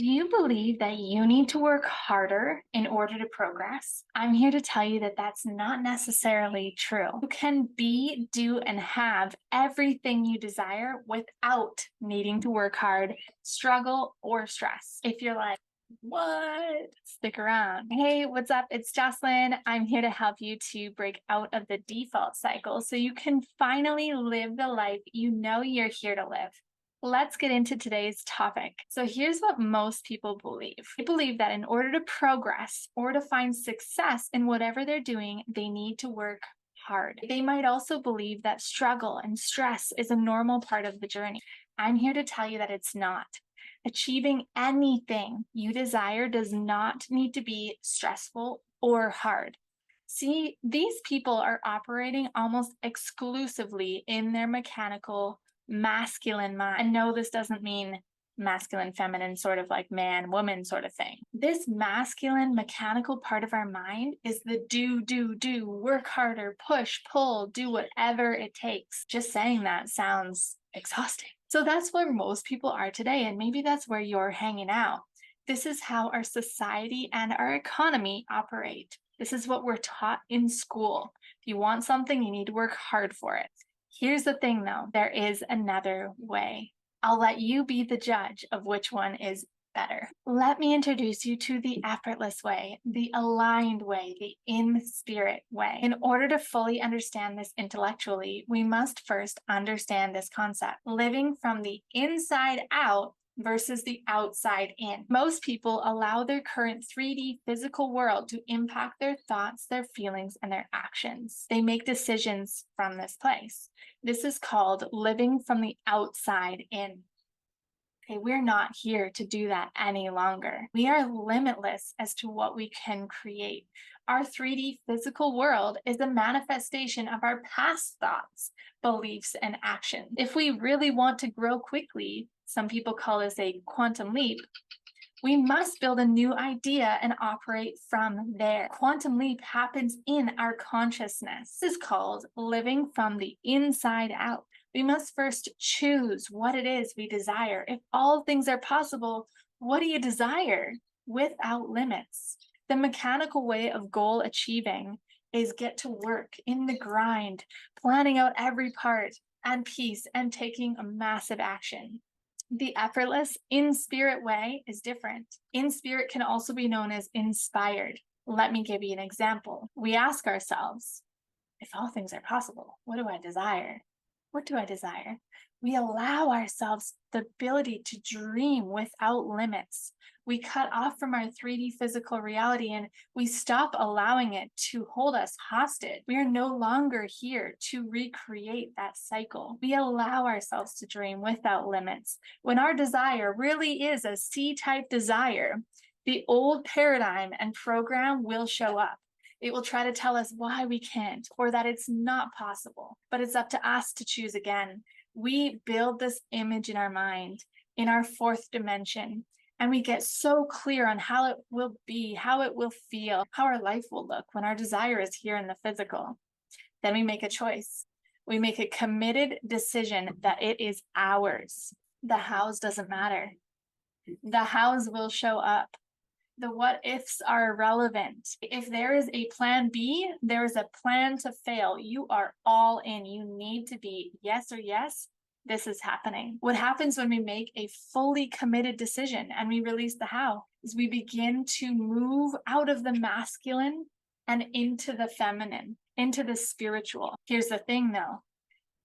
Do you believe that you need to work harder in order to progress? I'm here to tell you that that's not necessarily true. You can be, do, and have everything you desire without needing to work hard, struggle, or stress. If you're like, what? Stick around. Hey, what's up? It's Jocelyn. I'm here to help you to break out of the default cycle so you can finally live the life you know you're here to live. Let's get into today's topic. So here's what most people believe. They believe that in order to progress or to find success in whatever they're doing, they need to work hard. They might also believe that struggle and stress is a normal part of the journey. I'm here to tell you that it's not. Achieving anything you desire does not need to be stressful or hard. See, these people are operating almost exclusively in their mechanical masculine mind. And no, this doesn't mean masculine, feminine, sort of like man, woman sort of thing. This masculine, mechanical part of our mind is the do, work harder, push, pull, do whatever it takes. Just saying that sounds exhausting. So that's where most people are today, and maybe that's where you're hanging out. This is how our society and our economy operate. This is what we're taught in school. If you want something, you need to work hard for it. Here's the thing though, there is another way. I'll let you be the judge of which one is better. Let me introduce you to the effortless way, the aligned way, the in spirit way. In order to fully understand this intellectually, we must first understand this concept. Living from the inside out versus the outside in. Most people allow their current 3D physical world to impact their thoughts, their feelings, and their actions. They make decisions from this place. This is called living from the outside in. Okay, we're not here to do that any longer. We are limitless as to what we can create. Our 3D physical world is a manifestation of our past thoughts, beliefs, and actions. If we really want to grow quickly, some people call this a quantum leap, we must build a new idea and operate from there. Quantum leap happens in our consciousness. This is called living from the inside out. We must first choose what it is we desire. If all things are possible, what do you desire? Without limits. The mechanical way of goal achieving is get to work in the grind, planning out every part and piece and taking a massive action. The effortless in spirit way is different. In spirit can also be known as inspired. Let me give you an example. We ask ourselves, if all things are possible, what do I desire? What do I desire? We allow ourselves the ability to dream without limits. We cut off from our 3D physical reality and we stop allowing it to hold us hostage. We are no longer here to recreate that cycle. We allow ourselves to dream without limits. When our desire really is a C-type desire, the old paradigm and program will show up. It will try to tell us why we can't or that it's not possible, but it's up to us to choose again. We build this image in our mind, in our fourth dimension, and we get so clear on how it will be, how it will feel, how our life will look when our desire is here in the physical. Then we make a choice. We make a committed decision that it is ours. The hows doesn't matter. The hows will show up. The what ifs are irrelevant. If there is a plan B, there is a plan to fail. You are all in. You need to be yes or yes. This is happening. What happens when we make a fully committed decision and we release the how is we begin to move out of the masculine and into the feminine, into the spiritual. Here's the thing though.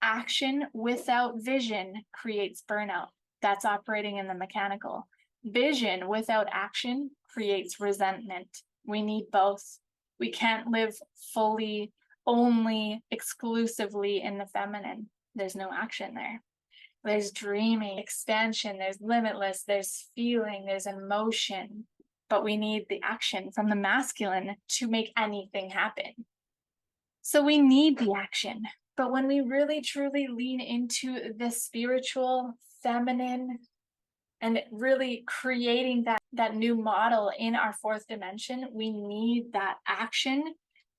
Action without vision creates burnout. That's operating in the mechanical. Vision without action creates resentment. We need both. We can't live fully, only, exclusively in the feminine. There's no action there. There's dreaming, expansion, there's limitless, there's feeling, there's emotion. But we need the action from the masculine to make anything happen. So we need the action. But when we really truly lean into the spiritual, feminine, and really creating that new model in our fourth dimension, we need that action,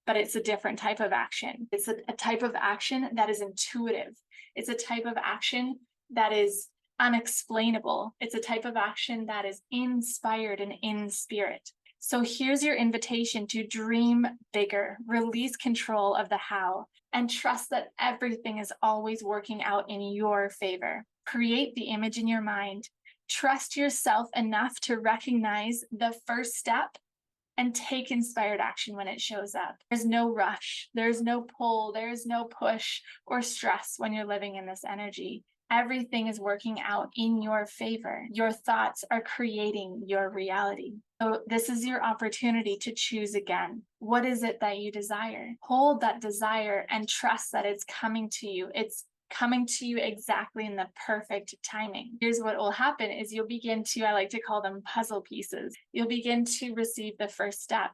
but it's a different type of action. It's a type of action that is intuitive. It's a type of action that is unexplainable. It's a type of action that is inspired and in spirit. So here's your invitation to dream bigger, release control of the how, and trust that everything is always working out in your favor. Create the image in your mind. Trust yourself enough to recognize the first step and take inspired action when it shows up. There's no rush, there's no pull, there's no push or stress when you're living in this energy. Everything is working out in your favor. Your thoughts are creating your reality. So this is your opportunity to choose again. What is it that you desire? Hold that desire and trust that it's coming to you. It's coming to you exactly in the perfect timing. Here's what will happen is you'll begin to, I like to call them puzzle pieces. You'll begin to receive the first step.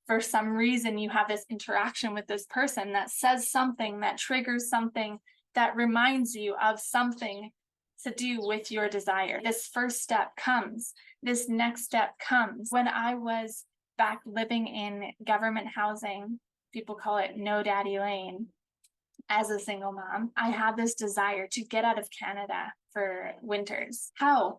For some reason, you have this interaction with this person that says something, that triggers something, that reminds you of something to do with your desire. This first step comes. This next step comes. When I was back living in government housing, people call it No Daddy Lane, as a single mom, I had this desire to get out of Canada for winters. How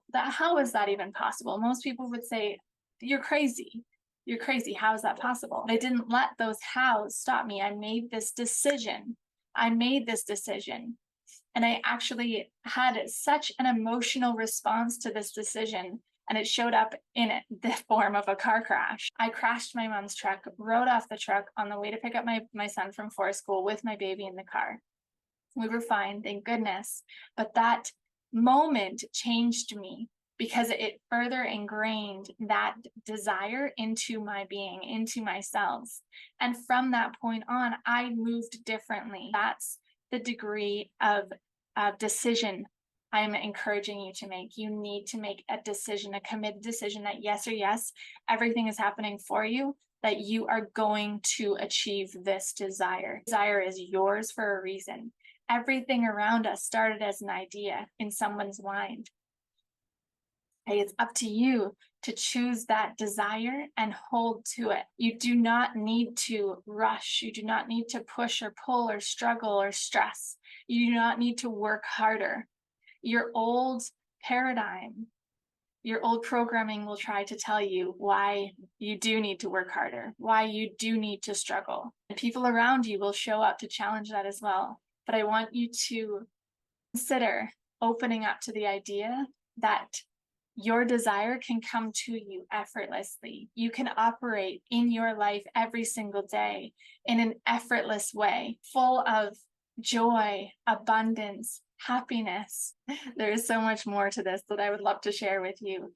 is that even possible? Most people would say, you're crazy. You're crazy. How is that possible? I didn't let those hows stop me. I made this decision. And I actually had such an emotional response to this decision. And it showed up in the form of a car crash. I crashed my mom's truck, rode off the truck on the way to pick up my son from forest school with my baby in the car. We were fine, thank goodness. But that moment changed me because it further ingrained that desire into my being, into my cells. And from that point on, I moved differently. That's the degree of decision I'm encouraging you to make. You need to make a decision, a committed decision that yes or yes, everything is happening for you, that you are going to achieve this desire. Desire is yours for a reason. Everything around us started as an idea in someone's mind. Okay, it's up to you to choose that desire and hold to it. You do not need to rush. You do not need to push or pull or struggle or stress. You do not need to work harder. Your old paradigm, your old programming will try to tell you why you do need to work harder, why you do need to struggle. And people around you will show up to challenge that as well. But I want you to consider opening up to the idea that your desire can come to you effortlessly. You can operate in your life every single day in an effortless way, full of joy, abundance, happiness. There is so much more to this that I would love to share with you,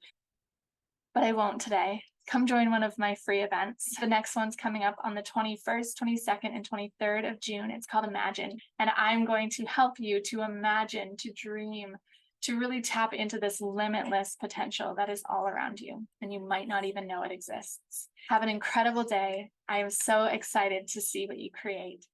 but I won't today. Come join one of my free events. The next one's coming up on the 21st, 22nd, and 23rd of June. It's called Imagine, and I'm going to help you to imagine, to dream, to really tap into this limitless potential that is all around you, and you might not even know it exists. Have an incredible day. I am so excited to see what you create.